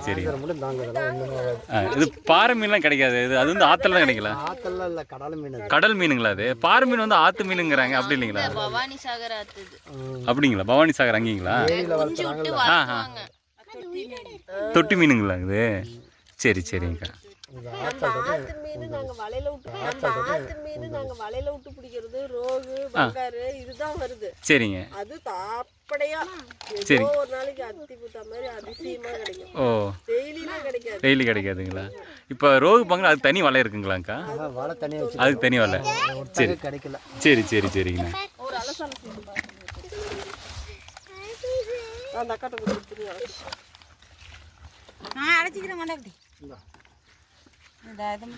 சரி. இது பாறை மீன்லாம் கிடைக்காது, இது அது வந்து ஆற்றுல தான் கிடைக்கல. ஆத்தெல்லாம் இல்லை, கடல் மீன். கடல் மீனுங்களா அது? பாறை மீன் வந்து ஆற்று மீனுங்கிறாங்க, அப்படி இல்லைங்களா? பவானி சாகர் ஆத்து. அப்படிங்களா? பவானி சாகர் அங்கீங்களா? தொட்டி மீனுங்களா இது? சரி சரிங்கக்கா. ஆத்து மீன் நாங்க வலையில விட்டு பிடிக்கிறது ரோகு பங்காரு இதுதான் வருது. சரிங்க. அது தாப்படையா சரி. ஒரு நாளைக்கு அத்தி பூத்த மாதிரி அதிசயமா கிடைக்கும். ஓ, டெய்லிலாம் கிடைக்காது. டெய்லி கிடைக்காதுங்களா? இப்போ ரோகு பங்கு அது தனி வலை இருக்குங்களாங்க்கா? வலை தனியாக வச்சு அதுக்கு தனி வலை. சரி கிடைக்கல. சரி சரி சரிங்கண்ணா. ஒரு அலசால செய்து பாருங்க. அந்த அக்காட்ட கொடுத்துருங்க. அழைச்சிக்கிறேன் மாட்டா.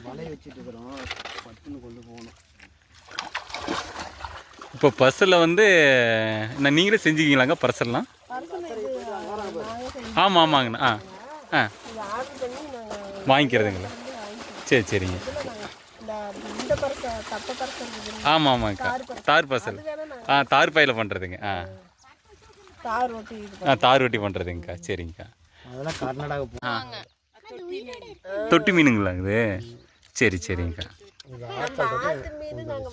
வலை வச்சுட்டு இருக்கிறோம், பட்டுன்னு கொண்டு போகணும். இப்போ பர்சலில் வந்து நான் நீங்களே செஞ்சுக்கிங்களாங்க பர்சல்லாம்? ஆமாம் ஆமாங்கண்ணா. ஆ வாங்கிக்கிறதுங்களா? சரி சரிங்க. ஆமாம் ஆமாங்கக்கா, தார் பர்சல். தார் பையில் பண்ணுறதுங்க. தார் ரொட்டி பண்ணுறதுங்கக்கா. சரிங்கக்கா. அதெல்லாம் கர்நாடகா போகும். தொட்டி மீனுங்களா இது? சரி சரிங்கக்கா. ஆத்து மீன் நாங்க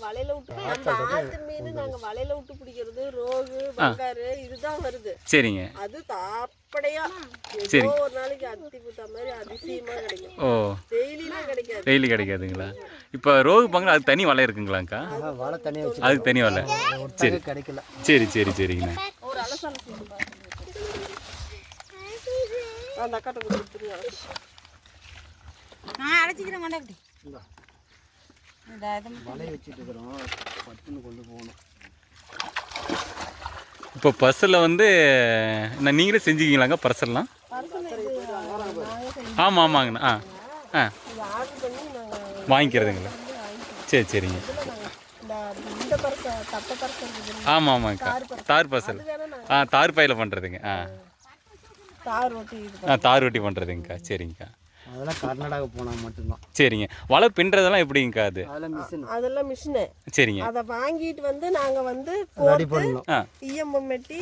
வலையில விட்டு பிடிக்கிறது ரோகு பங்காரு இதுதான் வருது. சரிங்க. அது தாப்படையா சரி. ஒரு நாளைக்கு அத்தி பூத்த மாதிரி அதிசயமா கிடைக்கும். ஓ, டெய்லிலாம் கிடைக்காது. டெய்லி கிடைக்காதுங்களா? இப்போ ரோகு பங்கு அது தனி வலை இருக்குங்களாங்க்கா? வலை தனியாக வச்சு அதுக்கு தனி வலை. சரி கிடைக்கல. சரி சரி சரிங்கண்ணா. ஒரு அலசால செய்து பாருங்க. அந்த அக்காட்ட கொடுத்துருங்க. அழைச்சிக்கிறேன் மாட்டா. வலை வச்சுட்டு இருக்கிறோம், பட்டுன்னு கொண்டு போகணும். இப்போ பர்சலில் வந்து நான் நீங்களே செஞ்சுக்கிங்களாங்க பர்சல்லாம்? ஆமாம் ஆமாங்கண்ணா. வாங்கிக்கிறதுங்களா? சரி சரிங்க. ஆமாம் ஆமாங்கக்கா, தார் பர்சல். தார் பையில் பண்ணுறதுங்க. தார் ரொட்டி பண்ணுறதுங்கக்கா. சரிங்கக்கா. அதெல்லாம் கர்நாடகா போனால் மட்டும்தான். சரிங்க. வலை பின்னுறதெல்லாம் எப்படிங்கக்கா அது? அதெல்லாம் மிஷினு. சரிங்க. அதை வாங்கிட்டு வந்து நாங்கள் வந்து ரெடி பண்ணணும். ஈயம் மெட்டி